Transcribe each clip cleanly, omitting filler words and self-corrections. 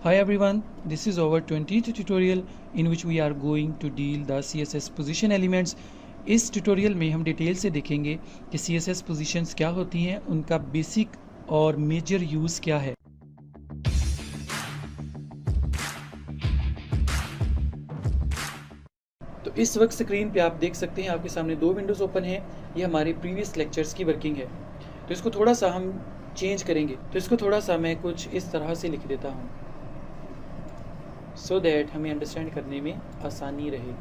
Hi everyone, this is our 20th tutorial in which we are going to deal the CSS position elements. इस tutorial में हम detail से देखेंगे कि CSS positions क्या होती हैं, उनका बेसिक और मेजर यूज़ क्या है। तो इस वक्त स्क्रीन पे आप देख सकते हैं आपके सामने दो विंडोज़ ओपन हैं। ये हमारे प्रीवियस लेक्चर्स की वर्किंग है। तो इसको थोड़ा सा हम चेंज करेंगे। तो इसको थोड़ा सा मैं कुछ इस तरह से लिख देता हूँ सो दैट हमें अंडरस्टैंड करने में आसानी रहे।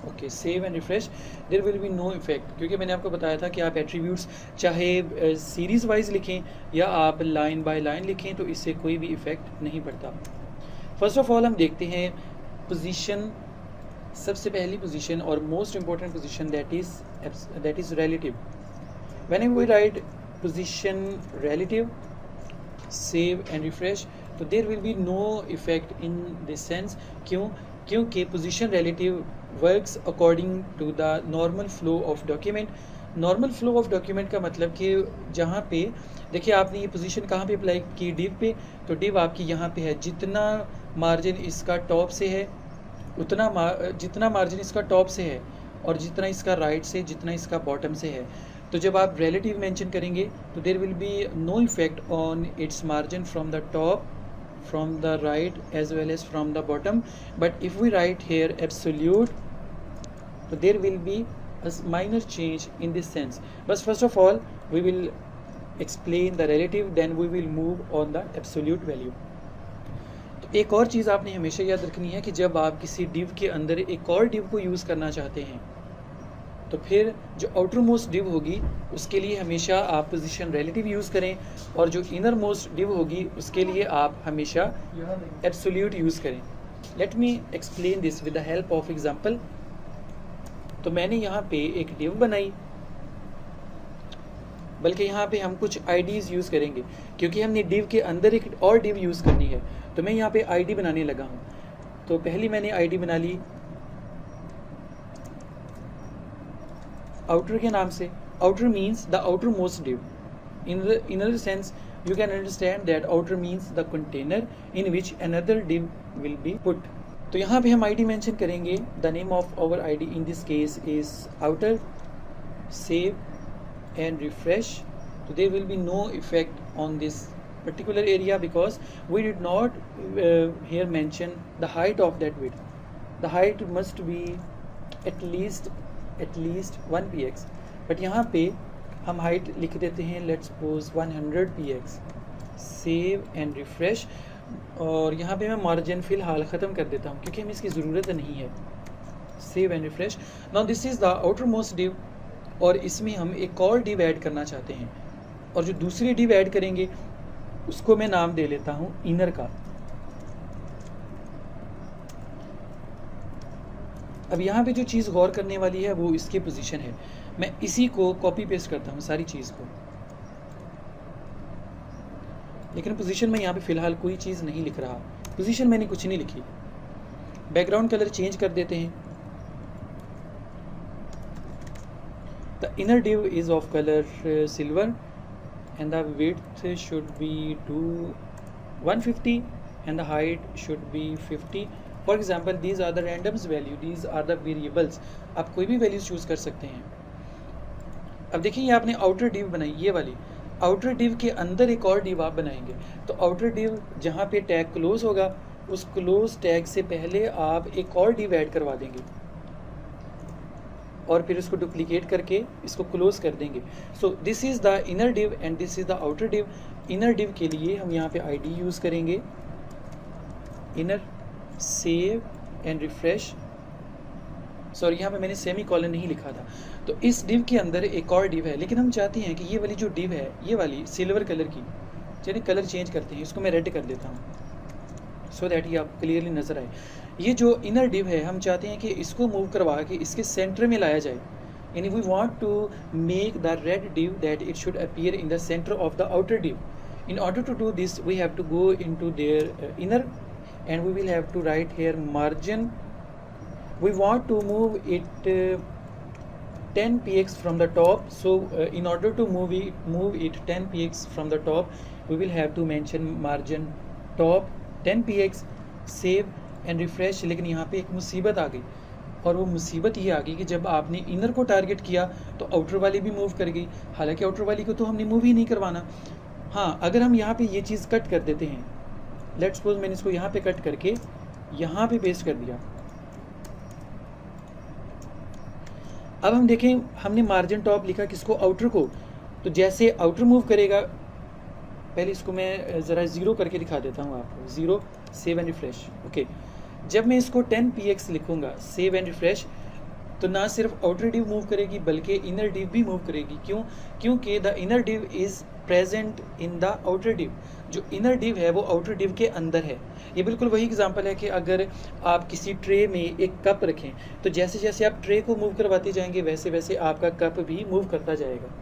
Okay, save and refresh. There will be no effect, क्योंकि मैंने आपको बताया था कि आप एट्रीब्यूट्स चाहे सीरीज़ वाइज लिखें या आप लाइन बाय लाइन लिखें तो इससे कोई भी इफेक्ट नहीं पड़ता। फर्स्ट ऑफ ऑल हम देखते हैं पोजीशन। सबसे पहली पोजीशन और most important position that is relative. When we write position relative, save and refresh, तो there will be no effect in this sense. क्योंकि position relative works according to the normal flow of document. Normal flow of document का मतलब कि जहाँ पे देखिए आपने ये पोजीशन कहाँ पे अप्लाई की, डिव पे, तो डिव आपकी यहाँ पे है। जितना मार्जिन इसका टॉप से है जितना मार्जिन इसका टॉप से है और जितना इसका राइट से, जितना इसका बॉटम से है। तो जब आप रिलेटिव मेंशन करेंगे तो there will be no effect on its margin from the top, from the right as well as from the bottom. But if we write here absolute, so there will be a minor change in this sense. But first of all we will explain the relative, then we will move on the absolute value. तो एक और चीज़ आपने हमेशा याद रखनी है कि जब आप किसी डिव के अंदर एक और डिव को यूज़ करना चाहते हैं तो फिर जो आउटर मोस्ट डिव होगी उसके लिए हमेशा आप पोजीशन रिलेटिव यूज़ करें, और जो इनर मोस्ट डिव होगी उसके लिए आप हमेशा एब्सोल्यूट यूज़ करें। Let me explain this with the help of example. तो मैंने यहाँ पे एक डिव बनाई, बल्कि यहाँ पे हम कुछ आईडीज़ यूज़ करेंगे क्योंकि हमने डिव के अंदर एक और डिव यूज़ करनी है। तो मैं यहाँ पे आईडी बनाने लगा हूँ। तो पहली मैंने आईडी बना ली आउटर के नाम से। Outer means the outer most div. In the inner sense you can understand that outer means the container in which another div will be put. तो यहाँ पे हम ID mention करेंगे। The name of our ID in this case is outer. Save and refresh. So there will be no effect on this particular area because we did not here mention the height of that width. The height must be at least 1 px, but यहाँ पे हम height लिख देते हैं let's suppose 100 px। Save and refresh, और यहाँ पे मैं मार्जिन फ़िलहाल ख़त्म कर देता हूँ क्योंकि हमें इसकी ज़रूरत नहीं है। Save and refresh. Now this is the outer most div, और इसमें हम एक और डिव ऐड करना चाहते हैं, और जो दूसरी डिव ऐड करेंगे उसको मैं नाम दे लेता हूँ इनर का। अब यहाँ पे जो चीज़ गौर करने वाली है वो इसकी पोजीशन है। मैं इसी को कॉपी पेस्ट करता हूँ सारी चीज़ को, लेकिन पोजीशन में यहाँ पे फ़िलहाल कोई चीज़ नहीं लिख रहा। पोजीशन मैंने कुछ नहीं लिखी। बैकग्राउंड कलर चेंज कर देते हैं। The inner div is of colour silver and the width should be 150 and the height should be 50। For example these are the randoms value, these are the variables. आप कोई भी values choose कर सकते हैं। अब देखिए ये आपने आउटर डिव बनाई, ये वाली आउटर डिव के अंदर एक और डिव आप बनाएंगे। तो आउटर डिव जहाँ पे टैग क्लोज होगा उस क्लोज टैग से पहले आप एक और डिव ऐड करवा देंगे और फिर उसको डुप्लीकेट करके इसको क्लोज कर देंगे। So this is the inner div and this is the outer div. Inner div के लिए हम यहाँ पे आईडी यूज़ करेंगे inner. Save and refresh. Sorry, यहाँ पे मैंने सेमी कॉलन नहीं लिखा था। तो इस डिव के अंदर एक और डिव है, लेकिन हम चाहते हैं कि ये वाली जो डिव है, ये वाली सिल्वर कलर की, चलिए कलर चेंज करते हैं, इसको मैं रेड कर देता हूँ सो दैट ये आपको क्लियरली नज़र आए। ये जो इनर डिव है हम चाहते हैं कि इसको मूव करवा के इसके सेंटर में लाया जाए, यानी we want to make the red div that it should appear in the centre of the outer div. In order to do this we have to go into their inner and we will have to write here margin we want to move it 10 px from the top. So in order to move it 10 px from the top, we will have to mention margin top 10 px, save and refresh. लेकिन यहाँ पे एक मुसीबत आ गई, और वो मुसीबत ये आ गई कि जब आपने इनर को टारगेट किया तो आउटर वाली भी मूव कर गई. हालांकि आउटर वाली को तो हमने मूव ही नहीं करवाना. हाँ, अगर हम यहाँ पे ये चीज़ कट कर देते हैं, लेट्स सपोज मैंने इसको यहाँ पे कट करके यहाँ पे पेस्ट कर दिया. अब हम देखें, हमने मार्जिन टॉप लिखा किसको, आउटर को. तो जैसे आउटर मूव करेगा, पहले इसको मैं ज़रा ज़ीरो करके दिखा देता हूँ आपको. Zero, save and refresh. Okay, जब मैं इसको 10 px लिखूँगा, सेव एंड रिफ्रेश, तो ना सिर्फ आउटर डिव मूव करेगी बल्कि इनर डिव भी मूव करेगी. क्यों? क्योंकि the inner div is present in the outer div. जो इनर डिव है वो आउटर डिव के अंदर है. ये बिल्कुल वही एग्जांपल है कि अगर आप किसी ट्रे में एक कप रखें, तो जैसे जैसे आप ट्रे को मूव करवाते जाएंगे वैसे वैसे आपका कप भी मूव करता जाएगा.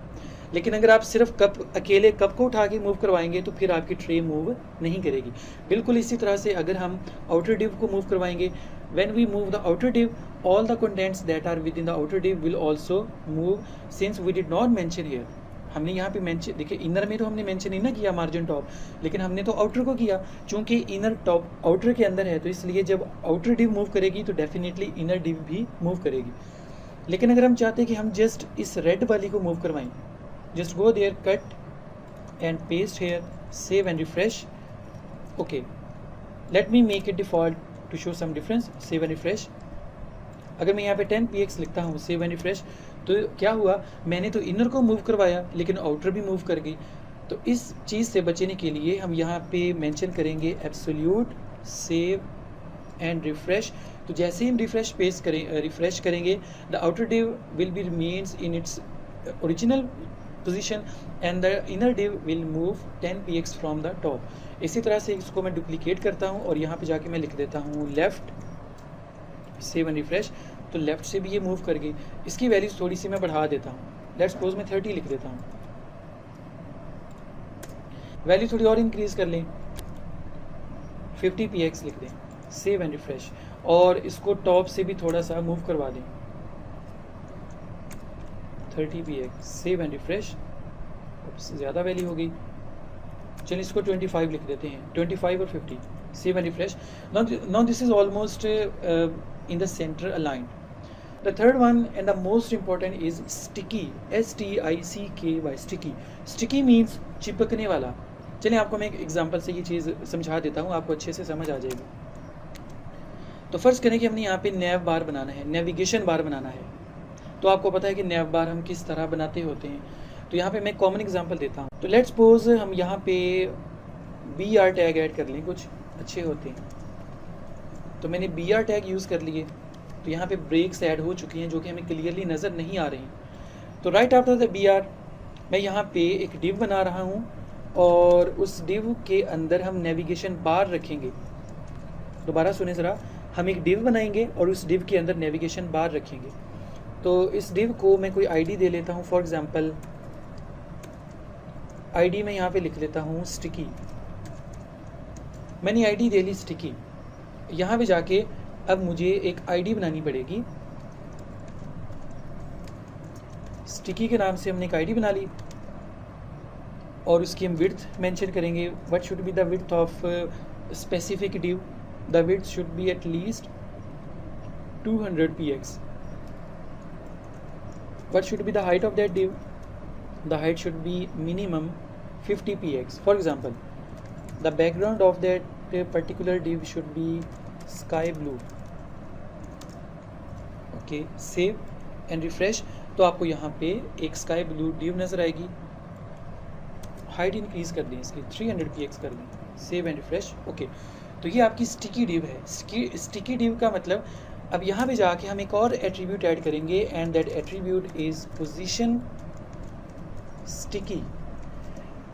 लेकिन अगर आप सिर्फ अकेले कप को उठा के मूव करवाएंगे तो फिर आपकी ट्रे मूव नहीं करेगी. बिल्कुल इसी तरह से अगर हम आउटर डिव को मूव करवाएंगे, when we move the outer div, all the contents that are within the outer div will also move, since we did not mention here. हमने यहाँ पे मेंशन, देखिए इनर में तो हमने मेंशन ही ना किया मार्जिन टॉप, लेकिन हमने तो आउटर को किया. चूंकि इनर टॉप आउटर के अंदर है, तो इसलिए जब आउटर डिव मूव करेगी तो डेफिनेटली इनर डिव भी मूव करेगी. लेकिन अगर हम चाहते हैं कि हम जस्ट इस रेड वाली को मूव करवाएं, just go there, cut and paste here, save and refresh. Okay, let me make it default to show some difference. Save and refresh. अगर मैं यहाँ पे 10 px लिखता हूँ, save and refresh, तो क्या हुआ, मैंने तो इनर को मूव करवाया लेकिन आउटर भी मूव कर गई. तो इस चीज़ से बचने के लिए हम यहाँ पे मेंशन करेंगे एब्सोल्यूट सेव एंड रिफ्रेश. तो जैसे ही हम रिफ्रेश करेंगे, the outer div will be remains in its original position and the inner div will move 10 px from the top. इसी तरह से इसको मैं डुप्लीकेट करता हूँ और यहाँ पे जाके मैं लिख देता हूँ लेफ़्ट, सेव एंड रिफ्रेश. तो लेफ़्ट से भी ये मूव कर गई. इसकी वैल्यूज थोड़ी सी मैं बढ़ा देता हूँ. लेट्स सपोज मैं 30 लिख देता हूँ. वैल्यू थोड़ी और इंक्रीज कर लें, 50 px लिख दें, सेव एंड रिफ्रेश. और इसको टॉप से भी थोड़ा सा मूव करवा दें, 30 px, सेव एंड रिफ्रेश. ज़्यादा वैल्यू हो गई, चलिए इसको 25 लिख देते हैं, 25 और 50, save and refresh. Now this is almost in the centre aligned. The third one and the most important is sticky, STICKY, sticky. Sticky means चिपकने वाला. चलिए आपको मैं एक एग्जांपल से ये चीज़ समझा देता हूँ, आपको अच्छे से समझ आ जाएगी. तो फर्स्ट करें कि हमने यहाँ पे नेव बार बनाना है, नेविगेशन बार बनाना है. तो आपको पता है कि नेव बार हम किस तरह बनाते होते हैं. तो यहाँ पे मैं कॉमन एग्जांपल देता हूँ. तो लेट्स सपोज हम यहाँ पे BR टैग ऐड कर लें, कुछ अच्छे होते हैं. तो मैंने BR टैग यूज़ कर लिए. तो यहाँ पे ब्रेक्स ऐड हो चुकी हैं जो कि हमें क्लियरली नज़र नहीं आ रही. तो राइट आफ्टर द BR मैं यहाँ पे एक डिव बना रहा हूँ और उस डिव के अंदर हम नेविगेशन बार रखेंगे. दोबारा सुने ज़रा, हम एक डिव बनाएंगे और उस डिव के अंदर नेविगेशन बार रखेंगे. तो इस डिव को मैं कोई आईडी दे लेता हूँ. फॉर एग्जांपल आईडी मैं यहाँ पे लिख लेता हूँ स्टिकी. मैंने आईडी दे ली स्टिकी. यहाँ पे जाके अब मुझे एक आईडी बनानी पड़ेगी. स्टिकी के नाम से हमने एक आईडी बना ली और उसकी हम विड्थ मेंशन करेंगे. What should be the width of specific div? The width should B at least 200 px. What should be the height of that div? The height should be minimum 50 px. For example, the background of that particular div should be sky blue. Okay, save and refresh. तो आपको यहाँ पे एक sky blue div नज़र आएगी. Height increase कर दें, इसकी 300 px कर दें, सेव एंड रिफ्रेश. ओके, तो ये आपकी स्टिकी डिव है. स्टिकी डिव का मतलब अब यहाँ पे जाके हम एक और एट्रीब्यूट ऐड करेंगे and that attribute is position sticky.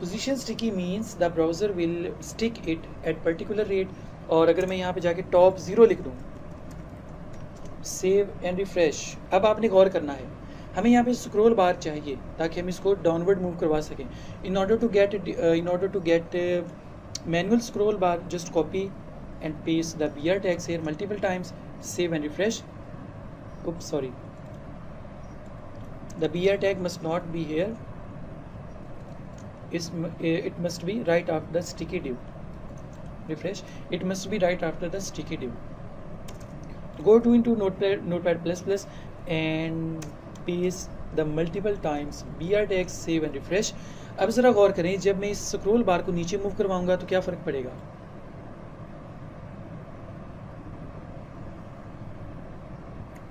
Position sticky means the browser will stick it at particular rate. और अगर मैं यहाँ पे जाके टॉप 0 लिख दूँ, सेव एंड रिफ्रेश. अब आपने गौर करना है, हमें यहाँ पे स्क्रॉल बार चाहिए ताकि हम इसको डाउनवर्ड मूव करवा सकें. In order to get manual scroll bar, just copy and paste the BR tags here multiple times, save and refresh. oops sorry, the BR tag must not be here, it must be right after the sticky div. Refresh, it must be right after the sticky div. Go to into notepad++ and paste the multiple times BR tags, save and refresh. अब ज़रा गौर करें, जब मैं इस scroll बार को नीचे move करवाऊंगा तो क्या फ़र्क पड़ेगा?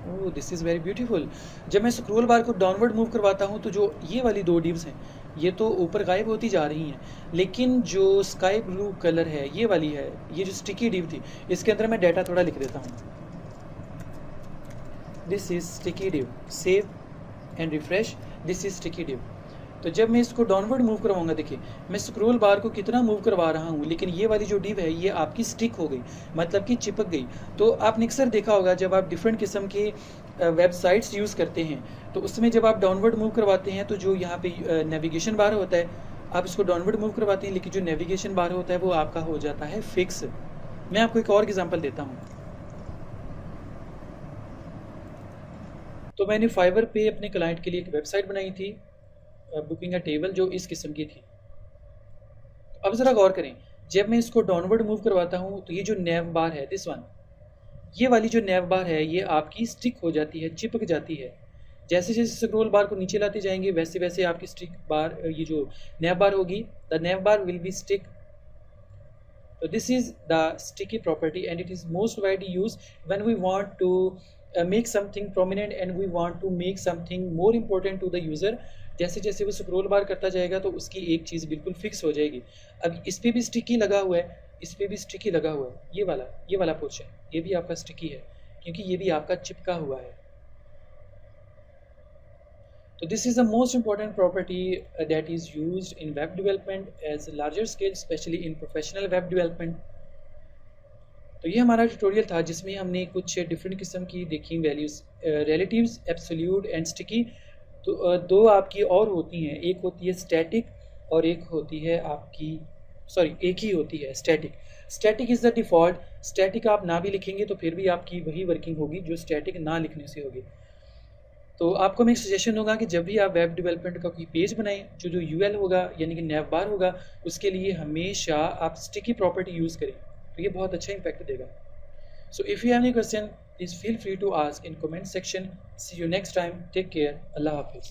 Oh this is very beautiful. जब मैं स्क्रॉल बार को डाउनवर्ड मूव करवाता हूँ तो जो ये वाली दो डिव्स हैं ये तो ऊपर गायब होती जा रही हैं, लेकिन जो स्काई ब्लू कलर है ये वाली है, ये जो स्टिकी डिव थी, इसके अंदर मैं डाटा थोड़ा लिख देता हूँ। This is sticky div, save and refresh, this is sticky div. तो जब मैं इसको डाउनवर्ड मूव करवाऊंगा, देखिए मैं स्क्रॉल बार को कितना मूव करवा रहा हूँ, लेकिन ये वाली जो डिव है ये आपकी स्टिक हो गई, मतलब कि चिपक गई। तो आपने अक्सर देखा होगा जब आप डिफरेंट किस्म के वेबसाइट्स यूज़ करते हैं तो उसमें जब आप डाउनवर्ड मूव करवाते हैं तो जो यहाँ पे नेविगेशन बार होता है, आप इसको डाउनवर्ड मूव करवाते हैं, लेकिन जो नेविगेशन बार होता है वो आपका हो जाता है फिक्स। मैं आपको एक और एग्जांपल देता हूँ। तो मैंने फाइवर पे अपने क्लाइंट के लिए एक वेबसाइट बनाई थी, बुकिंग अ टेबल, जो इस किस्म की थी। अब ज़रा गौर करें, जब मैं इसको डाउनवर्ड मूव करवाता हूँ तो ये जो नैव बार है, दिस वन, ये वाली जो नैव बार है ये आपकी स्टिक हो जाती है, चिपक जाती है। जैसे जैसे स्क्रॉल बार को नीचे लाते जाएंगे वैसे वैसे आपकी स्टिक बार, ये जो नैव बार होगी, the naive bar will be stick. So this is the sticky property and it is most widely used when we want to make something prominent and we want to make something more important to the user। जैसे जैसे वो scroll बार करता जाएगा तो उसकी एक चीज़ बिल्कुल fix हो जाएगी। अब इस पे भी स्टिकी लगा हुआ है, इस पे भी स्टिकी लगा हुआ है, ये वाला पोर्शन ये भी आपका स्टिकी है क्योंकि ये भी आपका चिपका हुआ है। So this is the most important property that is used in web development as a larger scale, especially in professional web development। तो ये हमारा ट्यूटोरियल था जिसमें हमने कुछ डिफरेंट किस्म की देखी values, relatives, absolute and sticky. तो दो आपकी और होती हैं, एक होती है स्टैटिक और एक होती है आपकी, सॉरी एक ही होती है static. Static is the default, static आप ना भी लिखेंगे तो फिर भी आपकी वही वर्किंग होगी जो स्टैटिक ना लिखने से होगी। तो आपको मैं एक सजेशन दूंगा कि जब भी आप वेब डेवलपमेंट का कोई पेज बनाएं, जो यूएल होगा यानी कि नैव बार होगा, उसके लिए हमेशा आप स्टिकी प्रॉपर्टी यूज़ करें, तो ये बहुत अच्छा इम्पैक्ट देगा। So if you have any question please feel free to ask in comment section. See you next time, take care, अल्लाह हाफिज़।